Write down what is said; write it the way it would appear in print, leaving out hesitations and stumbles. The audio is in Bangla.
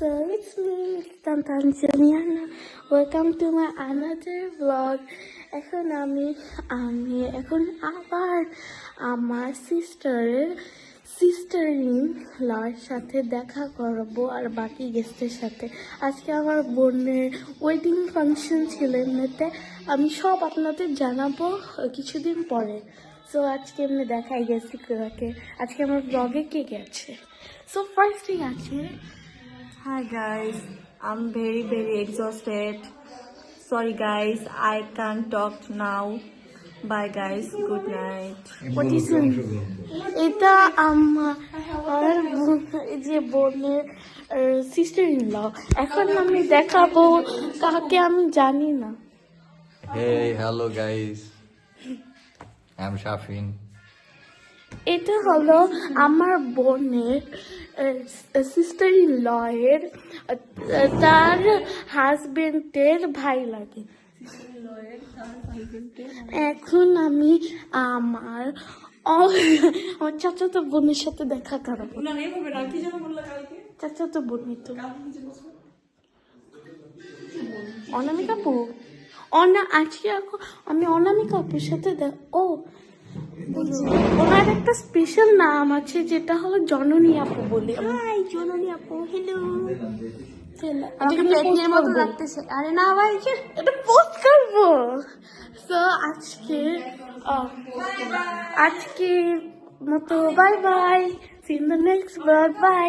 So it's me, Tantanjaliana. Welcome to my another vlog. এখন আমি এখন আবার আমার সিস্টার ইন লর সাথে দেখা করব আর বাকি গেস্টের সাথে। আজকে আমার বোনের ওয়েডিং ফাংশন ছিল, এমনিতে আমি সব আপনাদের জানাবো কিছুদিন পরে। সো আজকে এমনি দেখাই গেছি কাকে, আজকে আমার ব্লগে কে গেছে। সো ফার্স্টে আছে, Hi guys, I'm very exhausted. Sorry guys, I can't talk now. Bye guys, good night. এটা আমার যে বোনের সিস্টার ইন ল। এখন আমি দেখাবো কাকে আমি জানি না। Hey, hello guys. I'm Shafin. এটা হলো আমার বোনের সিস্টার ইন ল এর, তার হাজবেন্ডের ভাই লাগে। এখন আমি আমার চাচাতো বোনের সাথে দেখা করাবো। চাচাতো বোনই তো অনামিকা আপু। আজকে আমি অনামিকা আপুর সাথে ওনার একটা স্পেশাল নাম আছে, যেটা হলো জননী আপু বলে। Hi, জননী আপু, hello. আরে না ভাই, এটা পোস্ট করবো। তো আজকে মতো bye bye, see in the next blog, by.